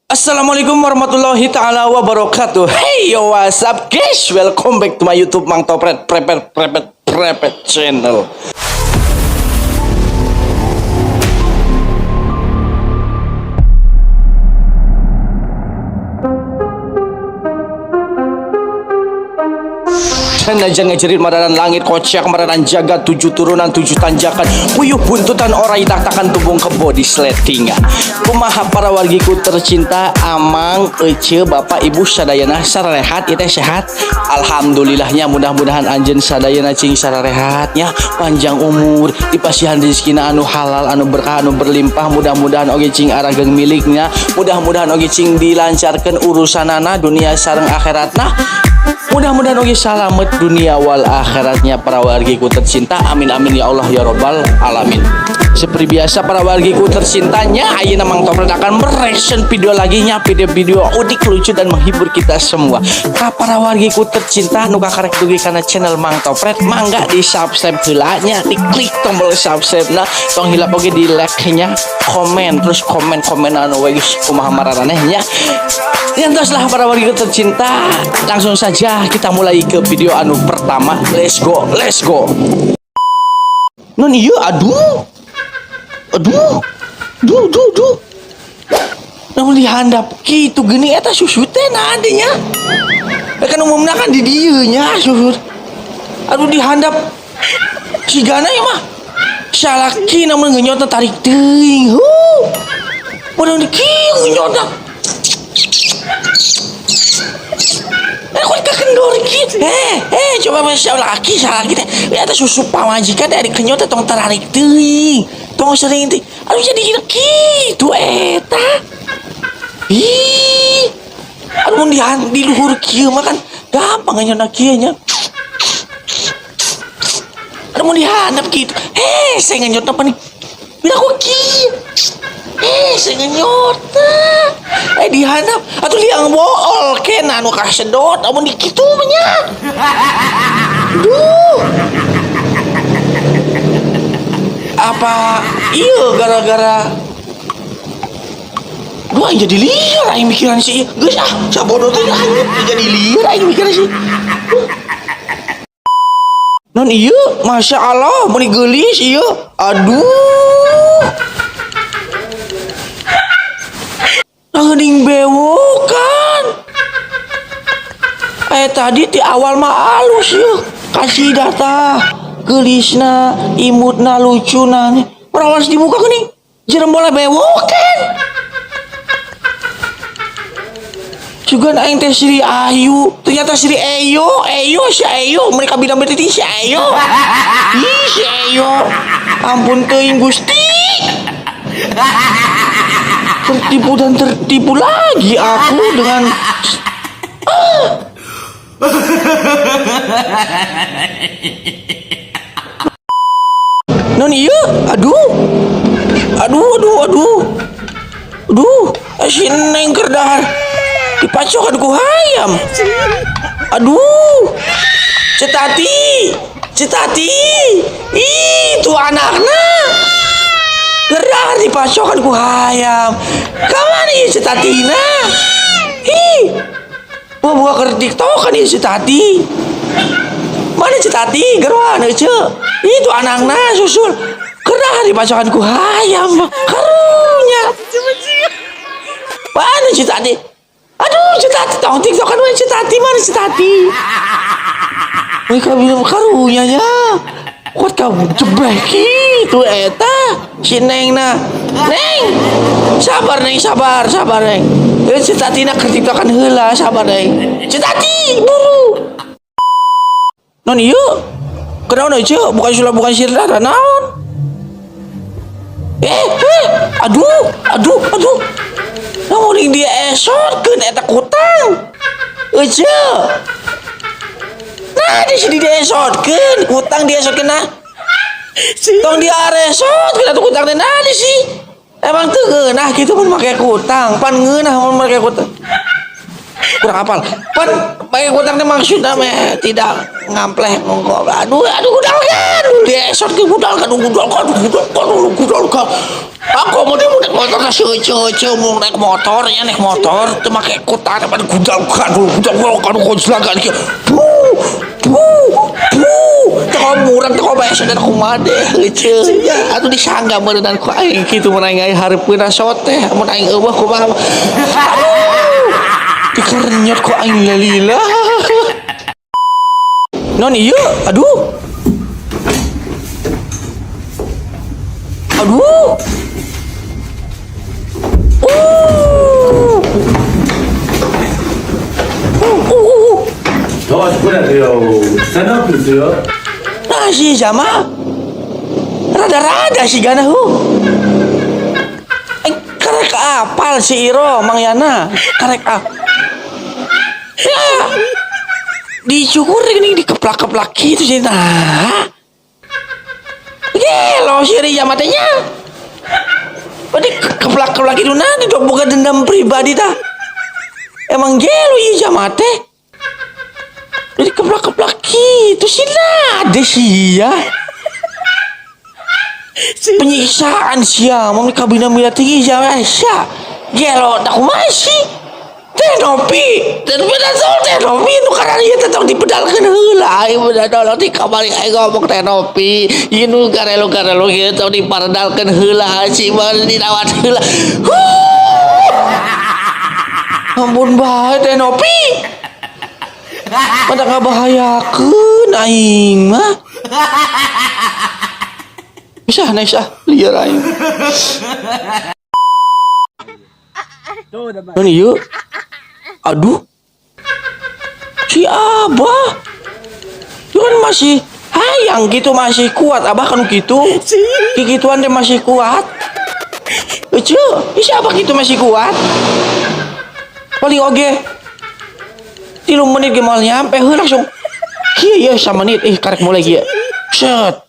Assalamualaikum warahmatullahi taala wabarakatuh. Hey yo, what's up guys? Welcome back to my YouTube Mang Topret Prepet channel. Aja ngejerit maranan langit kocak maranan jagat 7 turunan 7 tanjakan puyuh buntutan orai taktakan tubung kebo di sletingan kumaha para wargiku tercinta amang ece bapak ibu sadayana sarehat ite sehat alhamdulillahnya mudah-mudahan anjeun sadayana cing sarehatnya panjang umur dipasihan rezekina anu halal anu berkah anu berlimpah mudah-mudahan oge cing arageng miliknya mudah-mudahan oge cing dilancarkeun urusanana dunia sareng akhiratna mudah-mudahan oge salamet dunia wal akhiratnya para wargiku tercinta amin amin ya Allah ya robbal alamin. Seperti biasa para wargiku tercintanya ayeuna Mang Topret akan mereaction video lagi nya video udik lucu dan menghibur kita semua. Para wargiku tercinta nu kakarek dugi kana channel Mang Topret mangga di subscribe heula nya diklik tombol subscribe nah tong hilap oge di like nya komen terus komen anu we kumaha mararanehnya. Yantos lah para wargiku tercinta langsung saja kita mulai ke video anu pertama. Let's go non iya aduh namun dihandap gitu gini eta susu teh nah adanya kan umumnya kan di dieu nya susu aduh dihandap si gana ya mah salaki namun ngenyotna tarik teuing padahal dikieu ngenyotna aku kendor gitu coba masya Allah laki salaki teh eta susu pamajikan dari kenyot tong tarik teuing tong sering teh aduh jadi gitu eta aduh di luhur kieu mah kan gampang nyona kieu nya aduh mun dihandap gitu saya ngenyot apa nih bila aku kieu saya ngenyot dihandap atuh liang bool kena anu kasedot amun dikitu mah nya apa iya gara-gara aing jadi liar aing mikiran sih geus sabodo teh aing jadi liar aing mikiran sih non iya masya Allah mun geulis iya aduh ngening bewokan tadi di awal mah halus ya kasih data gelisna imutna lucuna perawas di muka gini jerem bola bewokan juga aing teh Sri Ayu ternyata Sri Eyo si Eyo mereka bilang berarti si Eyo si Eyo ampun teuing Gusti tertipu dan tertipu lagi aku dengan non iya aduh si neng kerdahar dipacokan ku hayam aduh cetati itu anaknya gerah dipacokan ku hayam kamana ieu si tatina mau buka ke TikTok kan ieu si tati mana si tati geroan euy itu anakna susul gerah dipacokan ku hayam karunya mana si tati aduh si tati tong TikTok kan mana si tati mereka bilang karunya nya kuat kamu jebleh gitu eta si neng sabar neng si tatina ketiktokan heula sabar neng si tati buru non iya kenaon aja bukan sirna naon aduh namun dia esotkeun eta kutang aja nah di sini dia esotkeun hutang dia esotkeun nah tong dia aresot kita tuh hutang teh nah di sih emang tuh ngeunah gitu mun make hutang pan ngeunah mun make hutang kurang hafal pan make hutang teh maksudna mah tidak ngampleh monggo aduh gudal kan dia esotkeun gudal kan Aku mau naik motor na seuceu mau naik motor ya naik motor teu make kutan pada gudang kanu konslagan kieu. Teu murang teu bae sadar kumaha deh ceu. Atuh disangga meureunnan ku aing kitu mun aing hareupeun asot teh mun aing eueuh kumaha. Dikerenyot ku aing lalilah. Non ieu aduh. Aduh. Nah si Jama rada-rada si Gana karek apal si Iro Mang Yana karek ya dicukur ini dikeplak-keplak gitu sih nah gelo si Rijama tanya berarti keplak-keplak itu nanti dok bukan dendam pribadi dah emang gelo iya Jama teh jadi keplak-keplak gitu sih lah ada sih ya penyiksaan siya mau kabina mila tinggi siya gelo tak masih Tenopi dan benar Tenopi itu karena dia tetap dipedalkan heula aing benar dolong di kamar aing ngomong Tenopi ieu garelo gitu dipardalkan heula si mah dirawat heula ampun bae Tenopi pada ngabahayakeun aing mah bisa nice liar aing non ieu aduh si Abah itu kan masih hayang gitu masih kuat Abah kan gitu gituan dia masih kuat lucu si Abah gitu masih kuat paling oge 3 menit ge moal nyampe heuh langsung kieu sama menit karek mulai kieu set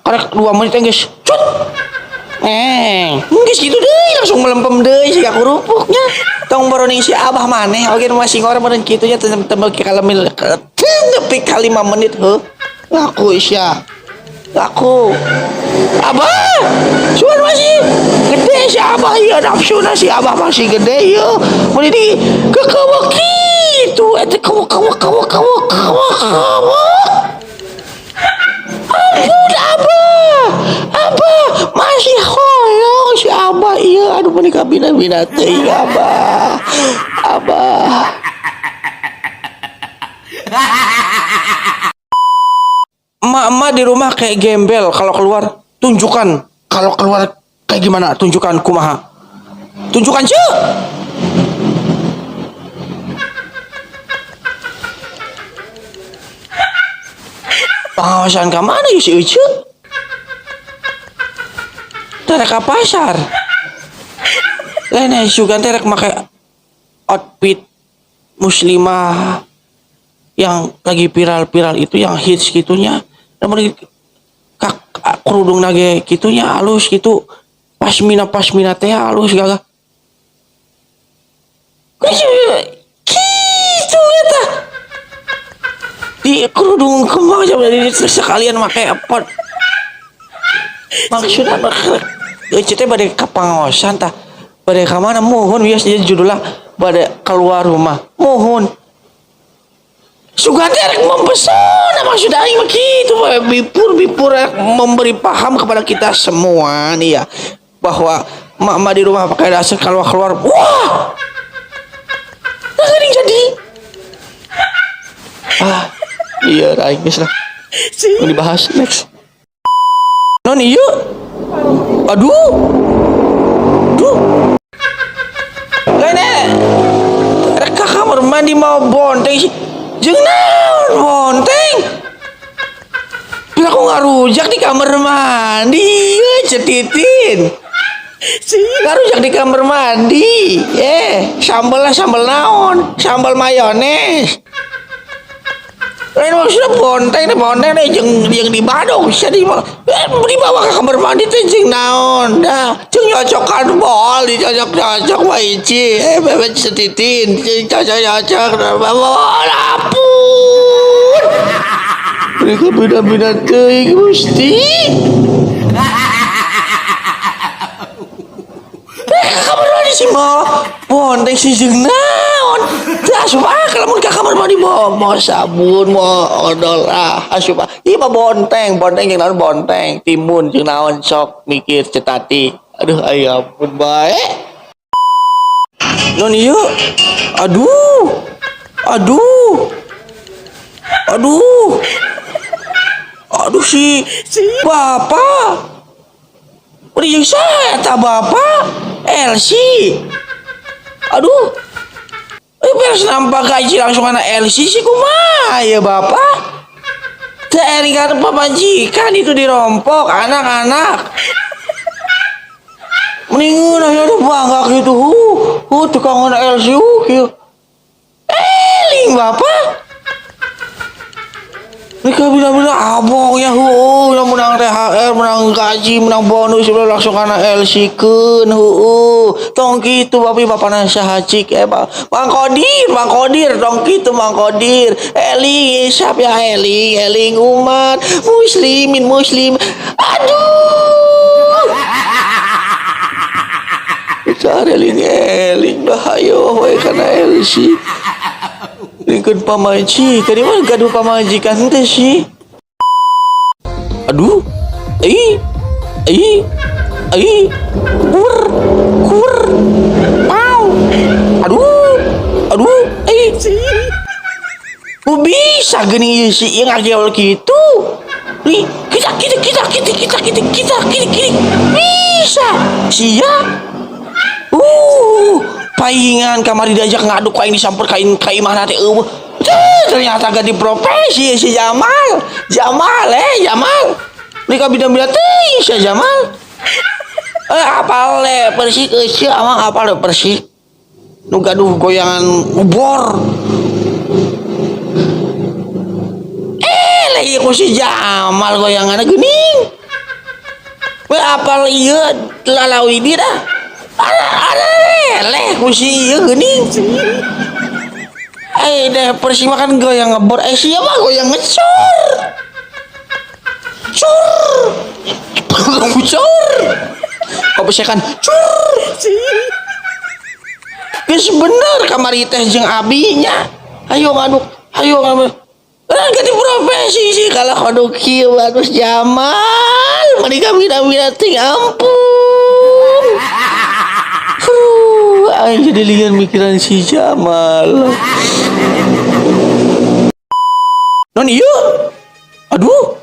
karek 2 menit geus cut geus kitu deui langsung melempem deui si kurupuknya tong boroni si Abah maneh oge masih ngora meureun kitu nya tembel kalemil nepi ka 5 menit heuh laku isya laku Abah suan masih gede si Abah ieu nafsuna si Abah masih gede ieu mun di kekeuweuk kitu eta keuweuk ampun Abah masih hoyong si Abah ieu aduh mun kabina-bina teh Abah emak-emak di rumah kayak gembel kalau keluar tunjukkan kalau keluar kayak gimana tunjukkan kumaha tunjukkan ce pengawasan ke mana ya si Uce terek ke pasar lainnya juga terek pakai outfit muslimah yang lagi viral itu yang hits gitunya namun kerudung nage gitunya halus gitu pasmina teh halus gagah gitu eta di kerudung kembang jadi sekalian pakai pot maksudnya cerita pada kapangosan tah pada kamana mohon biasa jadi judulnya pada keluar rumah mohon Sugante rek mempesona maksud aing begitu bipur memberi paham kepada kita semua nih ya bahwa mak di rumah pakai dasar kalau keluar wah nah ini jadi iya aing geus lah mau dibahas next non ieu aduh lainnya rek ka kamar mandi mau bonteng sih jeung naon bonteng bila aku ngarujak di kamar mandi cetitin ngarujak di kamar mandi sambal naon sambal mayones lain maksudnya bonteng jeung di badung bisa dibawa ke kamar mandi teh jeung naon dah jeung nyocokan bol dicocok waici bebek setitin cocok bawa ampun mereka beda-beda teuing Gusti si bonteng si jeung naon teu asup kalau mun ka kamar mandi mau sabun mau odol asup ieu mah bonteng jeung naon bonteng timun jeung naon sok mikir cetati aduh aya ampun bae non ieu aduh si bapak udah jeung saya tak bapak Elsie aduh beres nampak gaji langsung anak Elsie sih kumaha ya bapak teh kan pamajikan itu dirompok anak-anak mendingan aja bangga gitu tukang anak Elsie kieu eling bapak mereka bilang abang ya yang menang THR menang gaji menang bonus sudah langsung karena LC kun tong gitu bapak nasaha cik Bang Kodir tong gitu Bang Kodir eling siapa ya eling umat muslim aduh cari eling bahaya wae karena LC ikut pamaji tadi mah gaduh pamajikan teh sih aduh kur pau aduh kok bisa gini sih yang agak gitu nih kita bisa sia paingan kamari diajak ngaduk kain disamper kain mana teh ternyata ganti profesi si Jamal mereka bidang-bidang teh si Jamal apal le persik si amang apal le persik nu gaduh goyangan ubor lagi ku si Jamal goyanganna geuning we apal ieu lalawi dia dah leh kusi ieu geuning deh persi makan goyang ngebor sia mah goyang ngecor kok besekan cur geus bener kamari teh jeung abinya ayo ngaduk ganti profesi sih kalau ngaduk kieu bagus Jamal mani kabina ting ampun jadi lihat mikiran si Jamal non iya aduh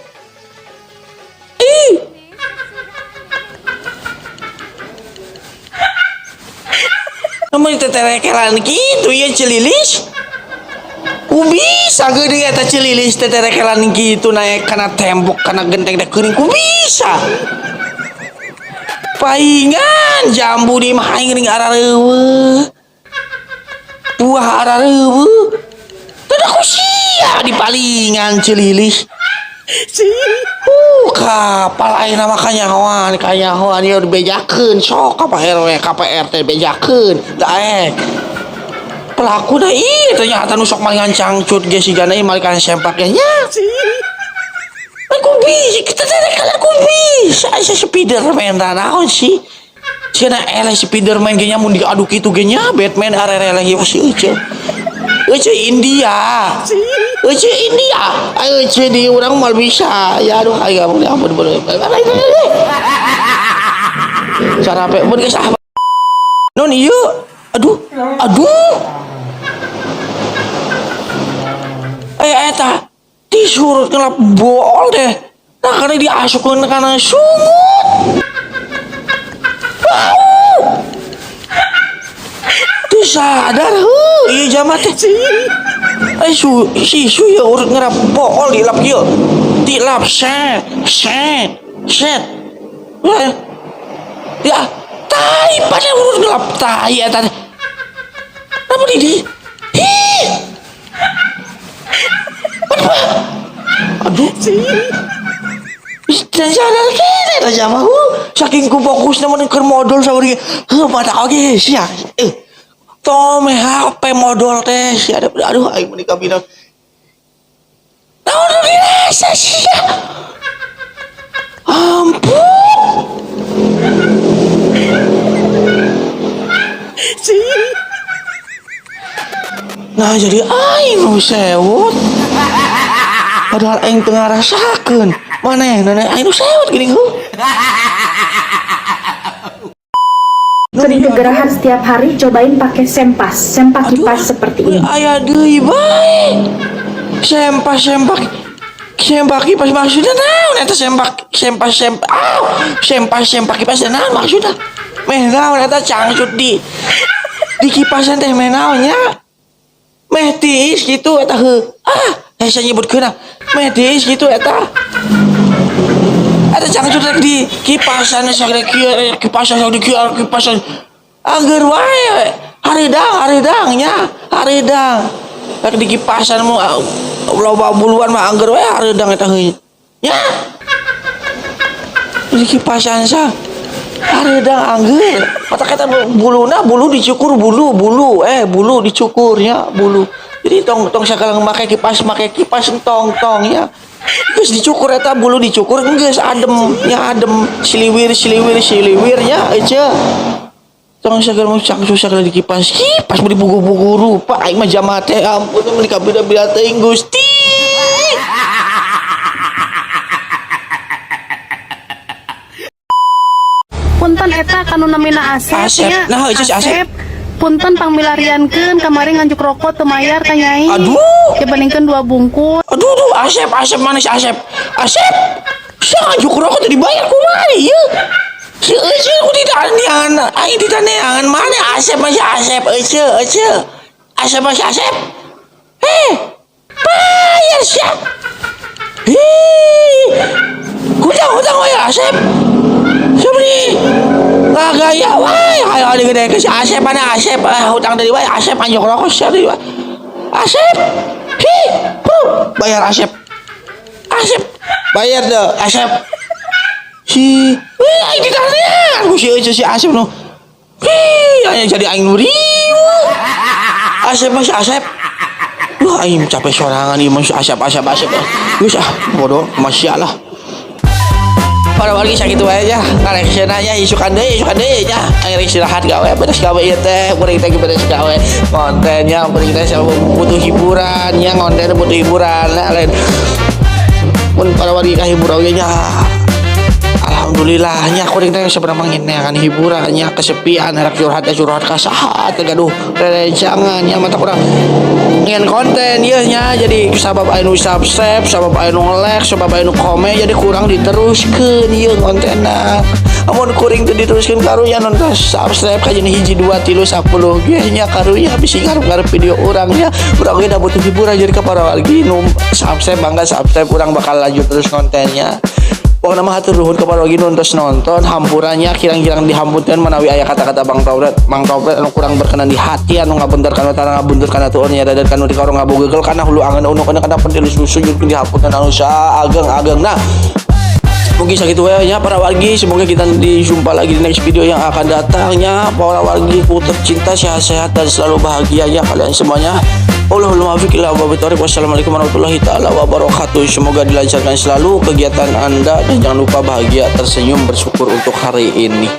namanya teterekelan gitu ya celilis bisa gede eta celilis teterekelan gitu naik karena tembok karena genteng dek kuning bisa paingan jambu di mah aing ring arareueuh buah arareueuh teu ku sia di palingan celilis kapal ayeuna mah kanyahoan ieu dibejakeun sok ka RW ka RT bejakeun daek pelaku da ieu ternyata nu sok malingan cangcut ge sigana ieu malikan sempak ge nya aku bisa kita tadi aku bisa saya Spiderman naon sih cenah eleh Spiderman ge nya mun diaduk kitu ge nya Batman arere lagi si eueuh India ayo di urang mal bisa ya aduh aya ampun sarape mun geus non ieu aduh eta disuruh ngelap bool deh nah karena diasupkan karena sungut tuh sadar iya jamat si ya urut ngelap bool dilap set ya tai pada urut ngelap tai ya tadi apa di aduh dan sadar kene aja mah saking ku fokusna mun keur modal saur ge pada oge sia tome HP modal teh sia aduh aing meuni kabina naon dirasa sia ampun Nah jadi aing nu sewot. Padahal aing tengah rasakeun. Maneh nenek aing nu sewot geuning heuh. Sering kegerahan setiap hari, cobain pakai sempas kipas seperti ini. Aya deui bae. Sempak kipas maksudna naon eta sempak kipas naon maksudna? Meh naon eta cangcut di kipasan teh meh naon nya? Meh tiis gitu eta heuh. Saya nyebutkeun meh tiis gitu eta. Ada cangcut rek di kipasan sagede kieu kipasan di kieu kipasan angger wae haridang nya haridang rek di kipasan mu loba buluan mah angger wae haridang eta heuh nya di kipasan sa haridang angger mata kata bulu dicukur bulu dicukur nya bulu jadi tong sagala make kipas tong nya geus dicukur eta bulu dicukur geus adem siliwir nya eueuh tong sagala cangcu sagala di kipas beri bugu-bugu rupa aing mah jamaah teh ampun meni kabida-bida teuing Gusti. Punten eta kanu namina Asep nya. Nah, Asep. Punten pangmilariankeun kamari nganjuk rokok teu mayar ka Nyai. Aduh. Dibandingkeun 2 bungkus. Aduh, Asep manis Asep. Sia nganjuk rokok teu dibayar kumaha ieu? Si eueuh ku ditaneangan, aing ditaneangan mana Asep masih Asep eueuh. Asep masih Asep. Bayar sia. Hutang wae Asep. Sabri gaya wae hayo gede ke si Asep mana Asep hutang dari wae Asep anjok rokok sia deui Asep bayar Asep bayar deh Asep si aing ditanya ku si Asep no aya jadi aing nu riweuh Asep masih Asep aing capek sorangan ieu mah Asep geus bodoh masya Allah. Para wargi sakitu wae nya ngareksina nya isukan deui nya aing istirahat gawe beres gawe ieu teh kuring teh beres gawe kontennya kuring teh butuh hiburan nya konten butuh hiburan lain mun para wargi kahibur oge nya alhamdulillah nya kuring teh sebenarnya ngeneangan hiburan nya kesepian harap curhat ka saha teh gaduh rerencangan nya mata kurang ngen konten ieu nya jadi sabab anu subscribe sabab anu like sabab anu komen jadi kurang diteruskeun ieu kontenna amun kuring teu diteruskeun karunya nonton subscribe ka jeung 1 2 3 10 ge nya karunya bisi ngarep video urang nya urang ge da butuh hiburan jadi ka para wargi nu subscribe bangga subscribe urang bakal lanjut terus kontennya. Pokoknya mah hatur nuhun kepada wargi nonton hampurannya kirang-kirang dihampunkeun menawi aya kata-kata Bang Toplet anu kurang berkenan di hati anu ngabuntur kana tara ngabuntur kana tuun nya dadan kanu dikarong ngabogeul kana hulu angeun unek kana pentilus sujud dihampunkeun anu sa ageng nah mungkin sakitu wae nya para wargi semoga kita dijumpa lagi di next video yang akan datangnya para wargi ku tercinta sehat-sehat dan selalu bahagia ya kalian semuanya. Allahumma muwaffiq ila aqwamit thoriq. Wassalamualaikum warahmatullahi taala wabarakatuh. Semoga dilancarkan selalu kegiatan Anda dan jangan lupa bahagia tersenyum bersyukur untuk hari ini.